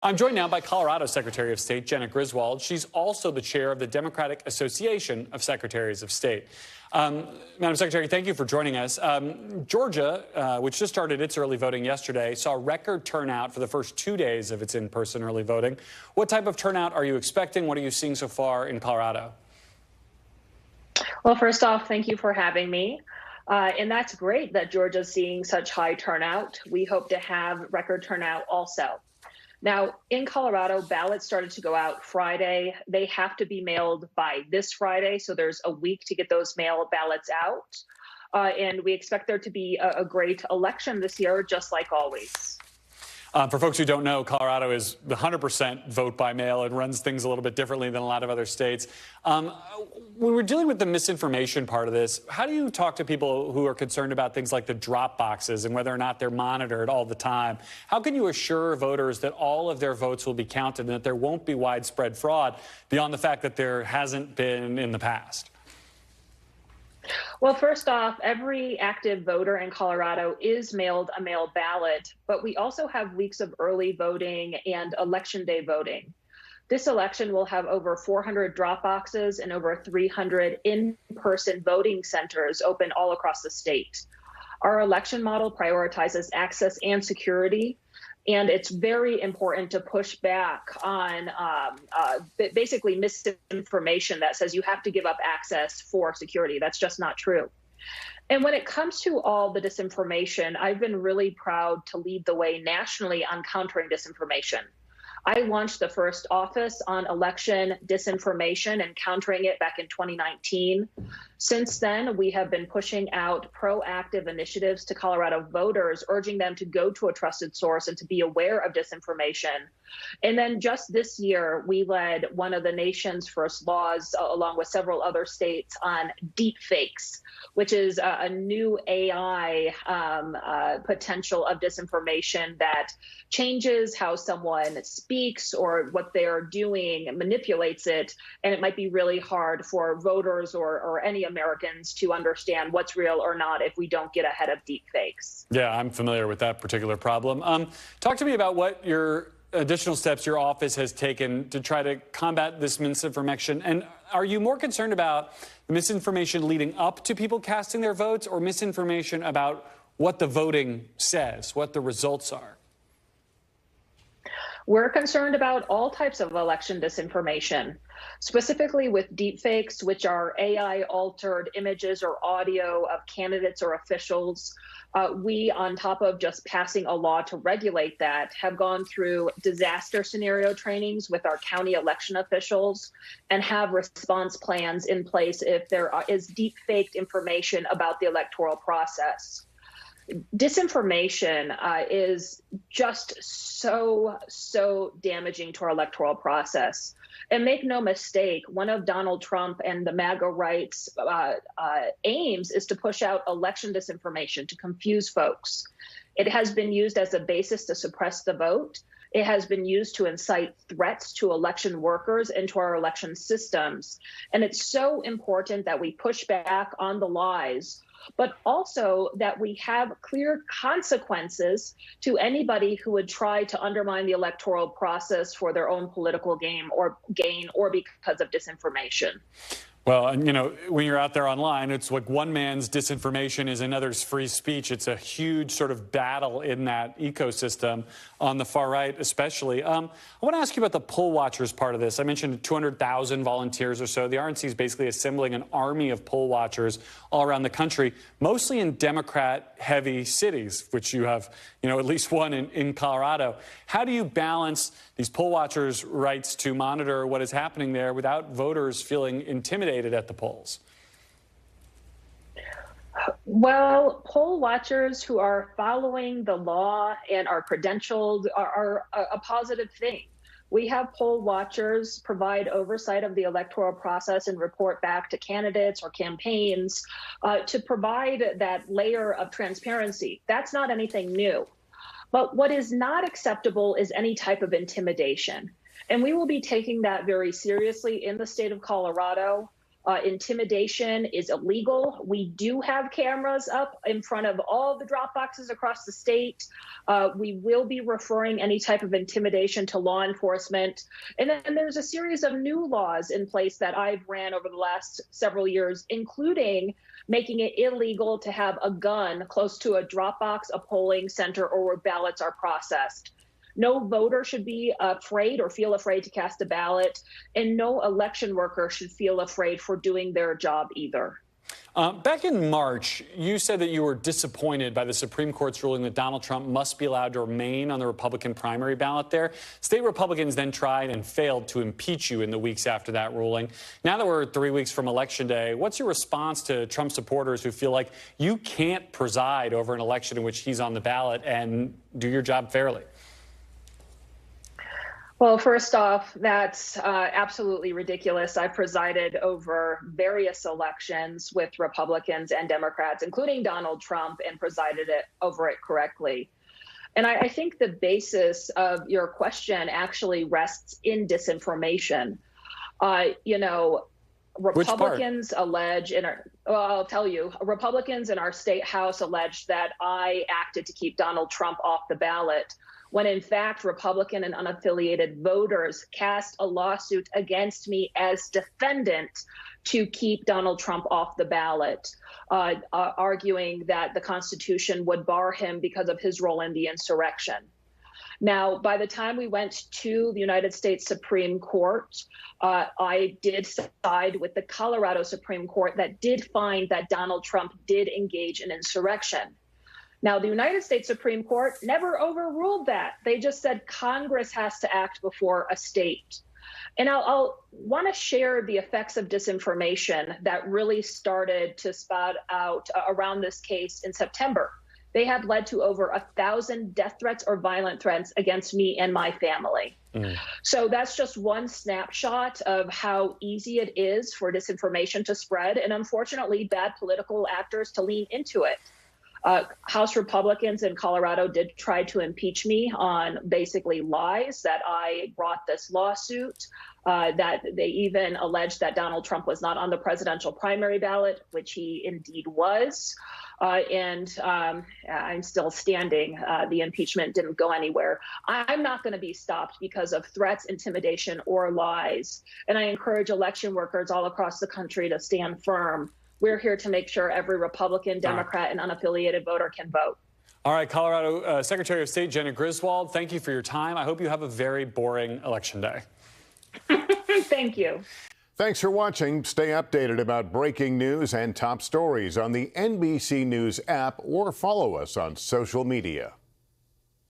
I'm joined now by Colorado Secretary of State Jena Griswold. She's also the chair of the Democratic Association of Secretaries of State. Madam Secretary, thank you for joining us. Georgia, which just started its early voting yesterday, saw record turnout for the first 2 days of its in-person early voting. What type of turnout are you expecting? What are you seeing so far in Colorado? Well, first off, thank you for having me. And that's great that Georgia's seeing such high turnout. We hope to have record turnout also. Now, in Colorado, ballots started to go out Friday. They have to be mailed by this Friday, so there's a week to get those mail ballots out. And we expect there to be a great election this year, just like always. For folks who don't know, Colorado is 100% vote by mail and runs things a little bit differently than a lot of other states. When we're dealing with the misinformation part of this, how do you talk to people who are concerned about things like the drop boxes and whether or not they're monitored all the time? How can you assure voters that all of their votes will be counted and that there won't be widespread fraud beyond the fact that there hasn't been in the past? Well, first off, every active voter in Colorado is mailed a mail ballot, but we also have weeks of early voting and election day voting. This election will have over 400 drop boxes and over 300 in-person voting centers open all across the state. Our election model prioritizes access and security, and it's very important to push back on basically misinformation that says you have to give up access for security. That's just not true. And when it comes to all the disinformation, I've been really proud to lead the way nationally on countering disinformation. I launched the first office on election disinformation and countering it back in 2019. Since then, we have been pushing out proactive initiatives to Colorado voters, urging them to go to a trusted source and to be aware of disinformation. And then just this year, we led one of the nation's first laws, along with several other states, on deep fakes, which is a new AI potential of disinformation that changes how someone speaks or what they're doing, manipulates it, and it might be really hard for voters or any Americans to understand what's real or not if we don't get ahead of deep fakes. Yeah, I'm familiar with that particular problem. Talk to me about what your additional steps your office has taken to try to combat this misinformation. And are you more concerned about misinformation leading up to people casting their votes or misinformation about what the voting says, what the results are? We're concerned about all types of election disinformation, specifically with deepfakes, which are AI-altered images or audio of candidates or officials. We, on top of just passing a law to regulate that, have gone through disaster scenario trainings with our county election officials and have response plans in place if there is deep-faked information about the electoral process. Disinformation is just so damaging to our electoral process. And make no mistake, one of Donald Trump and the MAGA right's aims is to push out election disinformation, to confuse folks. It has been used as a basis to suppress the vote. It has been used to incite threats to election workers and to our election systems. And it's so important that we push back on the lies, but also that we have clear consequences to anybody who would try to undermine the electoral process for their own political gain or because of disinformation. Well, and you know, when you're out there online, it's like one man's disinformation is another's free speech. It's a huge sort of battle in that ecosystem on the far right, especially. I want to ask you about the poll watchers part of this. I mentioned 200,000 volunteers or so. The RNC is basically assembling an army of poll watchers all around the country, mostly in Democrat-heavy cities, which you have, you know, at least one in Colorado. How do you balance these poll watchers' rights to monitor what is happening there without voters feeling intimidated at the polls? Well, poll watchers who are following the law and are credentialed are a positive thing. We have poll watchers provide oversight of the electoral process and report back to candidates or campaigns to provide that layer of transparency. That's not anything new. But what is not acceptable is any type of intimidation. And we will be taking that very seriously in the state of Colorado. Intimidation is illegal. We do have cameras up in front of all the drop boxes across the state. We will be referring any type of intimidation to law enforcement. And then there's a series of new laws in place that I've ran over the last several years, including making it illegal to have a gun close to a drop box, a polling center, or where ballots are processed. No voter should be afraid or feel afraid to cast a ballot, and no election worker should feel afraid for doing their job either. Back in March, you said that you were disappointed by the Supreme Court's ruling that Donald Trump must be allowed to remain on the Republican primary ballot there. State Republicans then tried and failed to impeach you in the weeks after that ruling. Now that we're 3 weeks from Election Day, what's your response to Trump supporters who feel like you can't preside over an election in which he's on the ballot and do your job fairly? Well, first off, that's absolutely ridiculous. I presided over various elections with Republicans and Democrats, including Donald Trump, and presided over it correctly. And I think the basis of your question actually rests in disinformation. Republicans allege I'll tell you, Republicans in our state house alleged that I acted to keep Donald Trump off the ballot, when in fact Republican and unaffiliated voters cast a lawsuit against me as defendant to keep Donald Trump off the ballot, arguing that the Constitution would bar him because of his role in the insurrection. Now, by the time we went to the United States Supreme Court, I did side with the Colorado Supreme Court that did find that Donald Trump did engage in insurrection. Now, the United States Supreme Court never overruled that. They just said Congress has to act before a state. And I'll want to share the effects of disinformation that really started to spout out around this case in September. They have led to over 1,000 death threats or violent threats against me and my family. So that's just one snapshot of how easy it is for disinformation to spread, and unfortunately, bad political actors to lean into it. House Republicans in Colorado did try to impeach me on basically lies, that I brought this lawsuit, that they even alleged that Donald Trump was not on the presidential primary ballot, which he indeed was. And I'm still standing. The impeachment didn't go anywhere. I'm not going to be stopped because of threats, intimidation, or lies. And I encourage election workers all across the country to stand firm. We're here to make sure every Republican, Democrat, and unaffiliated voter can vote. All right, Colorado Secretary of State Jena Griswold, thank you for your time. I hope you have a very boring election day. Thank you. Thanks for watching. Stay updated about breaking news and top stories on the NBC News app or follow us on social media.